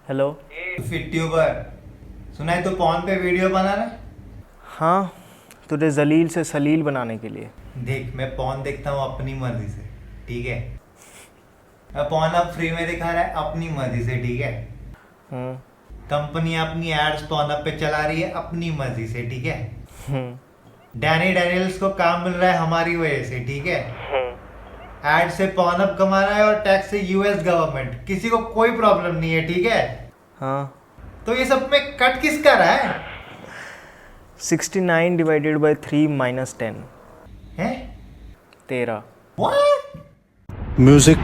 Hello. Fit tuber सुना है, तो पॉन पे वीडियो बना रहा है। हाँ, तुझे जलील से सलील बनाने के लिए। देख, मैं पॉन देखता हूँ अपनी मर्जी से, ठीक है। अब पॉन अब फ्री में दिखा रहा है अपनी मर्जी से, ठीक है। हम्म। कंपनी अपनी एड्स पॉन पे चला रही है अपनी मर्जी से, ठीक है। हम्म। डैनी डैनियल्स को काम मिल रहा है हमारी वजह से, ठीक है। हम्म। एड से पॉन अप कमा रहा है और टैक्स से यूएस गवर्नमेंट, किसी को कोई प्रॉब्लम नहीं है, ठीक है। हाँ। तो ये सब में कट किसका रहा है? 69 डिवाइडेड बाई 3 माइनस 10। हैं? 13। What? Music.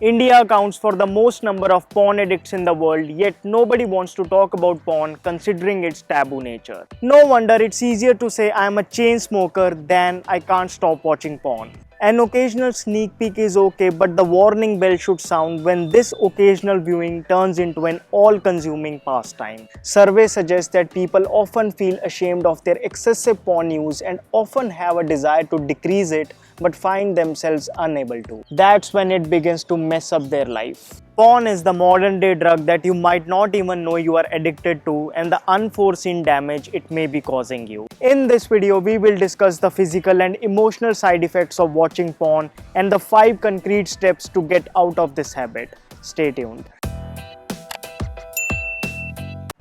India accounts for the most number of porn addicts in the world, yet nobody wants to talk about porn considering its taboo nature. No wonder it's easier to say I am a chain smoker than I can't stop watching porn. An occasional sneak peek is okay, but the warning bell should sound when this occasional viewing turns into an all-consuming pastime. Surveys suggest that people often feel ashamed of their excessive porn use and often have a desire to decrease it but find themselves unable to. That's when it begins to mess up their life. Porn is the modern day drug that you might not even know you are addicted to and the unforeseen damage it may be causing you. In this video, we will discuss the physical and emotional side effects of watching porn and the 5 concrete steps to get out of this habit. Stay tuned.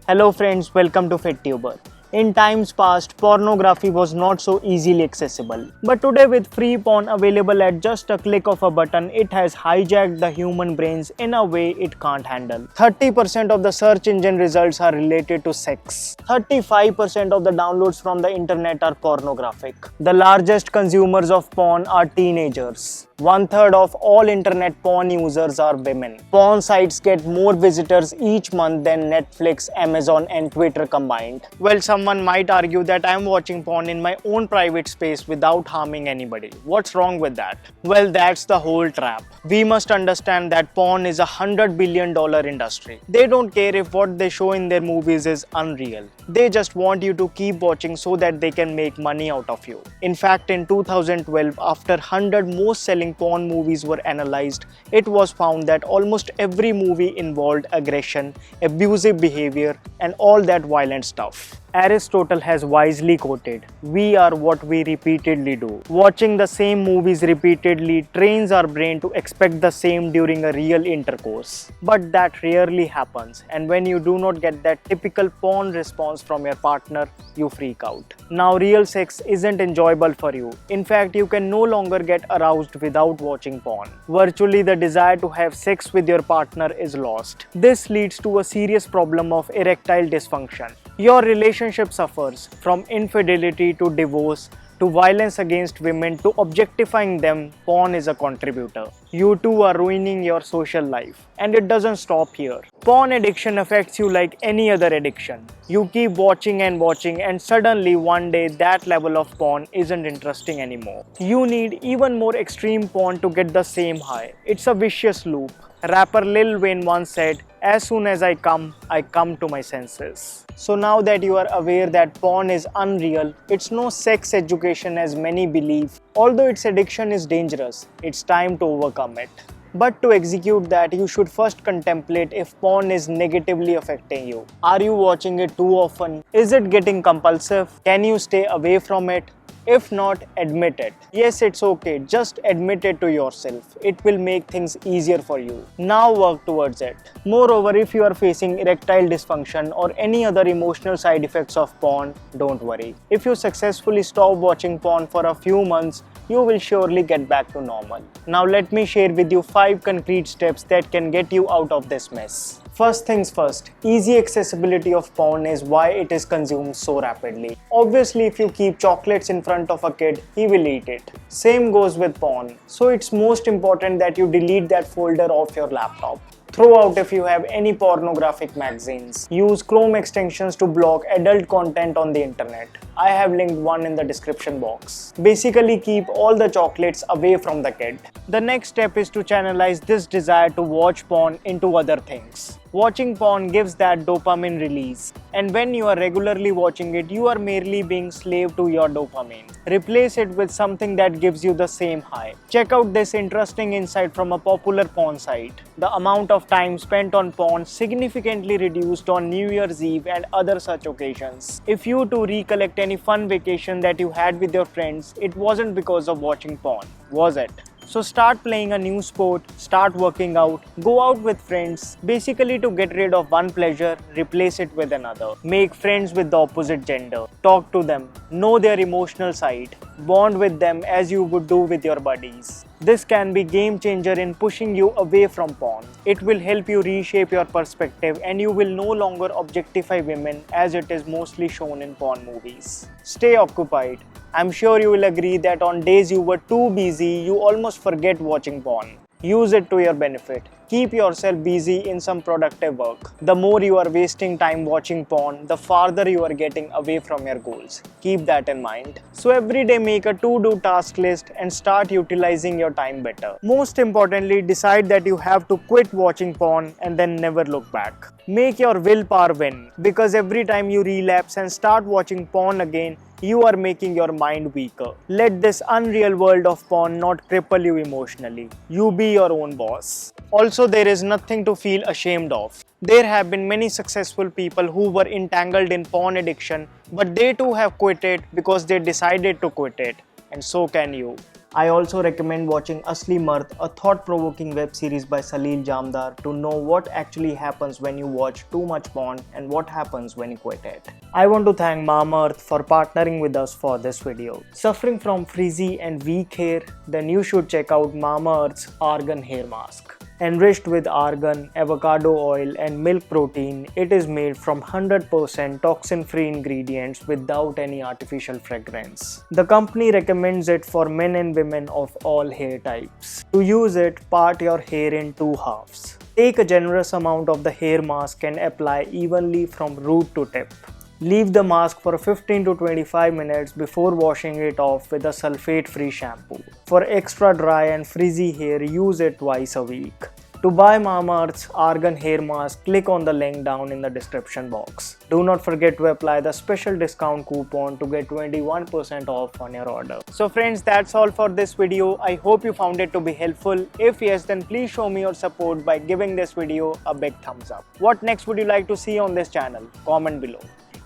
Hello friends, welcome to FitTuber. In times past, pornography was not so easily accessible. But today, with free porn available at just a click of a button, it has hijacked the human brains in a way it can't handle. 30% of the search engine results are related to sex. 35% of the downloads from the internet are pornographic. The largest consumers of porn are teenagers. 1/3 of all internet porn users are women. Porn sites get more visitors each month than Netflix, Amazon, and Twitter combined. Well, someone might argue that I'm watching porn in my own private space without harming anybody. What's wrong with that? Well, that's the whole trap. We must understand that porn is a $100 billion industry. They don't care if what they show in their movies is unreal. They just want you to keep watching so that they can make money out of you. In fact, in 2012, after 100 most selling porn movies were analyzed, it was found that almost every movie involved aggression, abusive behavior, and all that violent stuff. Aristotle has wisely quoted, "We are what we repeatedly do." Watching the same movies repeatedly trains our brain to expect the same during a real intercourse. But that rarely happens, and when you do not get that typical porn response from your partner, you freak out. Now, real sex isn't enjoyable for you. In fact, you can no longer get aroused without watching porn. Virtually, the desire to have sex with your partner is lost. This leads to a serious problem of erectile dysfunction. Your relationship suffers from infidelity to divorce to violence against women to objectifying them. Porn is a contributor. You too are ruining your social life. And it doesn't stop here. Porn addiction affects you like any other addiction. You keep watching and watching, and suddenly one day that level of porn isn't interesting anymore. You need even more extreme porn to get the same high. It's a vicious loop. Rapper Lil Wayne once said, "As soon as I come to my senses." So now that you are aware that porn is unreal, it's no sex education as many believe. Although its addiction is dangerous, it's time to overcome it. But to execute that, you should first contemplate if porn is negatively affecting you. Are you watching it too often? Is it getting compulsive? Can you stay away from it? If not, admit it. Yes, it's okay. Just admit it to yourself. It will make things easier for you. Now work towards it. Moreover, if you are facing erectile dysfunction or any other emotional side effects of porn, don't worry. If you successfully stop watching porn for a few months, you will surely get back to normal. Now let me share with you 5 concrete steps that can get you out of this mess. First things first, easy accessibility of porn is why it is consumed so rapidly. Obviously, if you keep chocolates in front of a kid, he will eat it. Same goes with porn. So it's most important that you delete that folder off your laptop. Throw out if you have any pornographic magazines. Use Chrome extensions to block adult content on the internet. I have linked one in the description box. Basically, keep all the chocolates away from the kid. The next step is to channelize this desire to watch porn into other things. Watching porn gives that dopamine release, and when you are regularly watching it, you are merely being slave to your dopamine. Replace it with something that gives you the same high. Check out this interesting insight from a popular porn site. The amount of time spent on porn significantly reduced on New Year's Eve and other such occasions. If you too recollect any fun vacation that you had with your friends, it wasn't because of watching porn, was it? So start playing a new sport, start working out, go out with friends, basically to get rid of one pleasure, replace it with another. Make friends with the opposite gender, talk to them, know their emotional side, bond with them as you would do with your buddies. This can be game changer in pushing you away from porn. It will help you reshape your perspective and you will no longer objectify women as it is mostly shown in porn movies. Stay occupied. I'm sure you will agree that on days you were too busy, you almost forget watching porn. Use it to your benefit. Keep yourself busy in some productive work. The more you are wasting time watching porn, the farther you are getting away from your goals. Keep that in mind. So every day make a to-do task list and start utilizing your time better. Most importantly, decide that you have to quit watching porn and then never look back. Make your willpower win, because every time you relapse and start watching porn again, you are making your mind weaker. Let this unreal world of porn not cripple you emotionally. You be your own boss. Also, there is nothing to feel ashamed of. There have been many successful people who were entangled in porn addiction, but they too have quit it because they decided to quit it. And so can you. I also recommend watching Asli Mard, a thought-provoking web series by Salil Jamdar, to know what actually happens when you watch too much porn and what happens when you quit it. I want to thank Mamaearth for partnering with us for this video. Suffering from frizzy and weak hair? Then you should check out Mamaearth's Argan Hair Mask. Enriched with argan, avocado oil and milk protein, it is made from 100% toxin-free ingredients without any artificial fragrance. The company recommends it for men and women of all hair types. To use it, part your hair in two halves. Take a generous amount of the hair mask and apply evenly from root to tip. Leave the mask for 15 to 25 minutes before washing it off with a sulfate-free shampoo. For extra dry and frizzy hair, use it twice a week. To buy Mamaearth's Argan Hair Mask, click on the link down in the description box. Do not forget to apply the special discount coupon to get 21% off on your order. So friends, that's all for this video. I hope you found it to be helpful. If yes, then please show me your support by giving this video a big thumbs up. What next would you like to see on this channel? Comment below.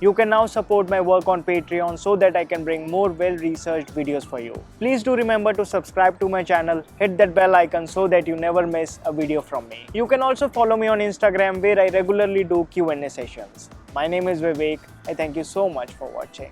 You can now support my work on Patreon so that I can bring more well-researched videos for you. Please do remember to subscribe to my channel, hit that bell icon so that you never miss a video from me. You can also follow me on Instagram where I regularly do Q&A sessions. My name is Vivek. I thank you so much for watching.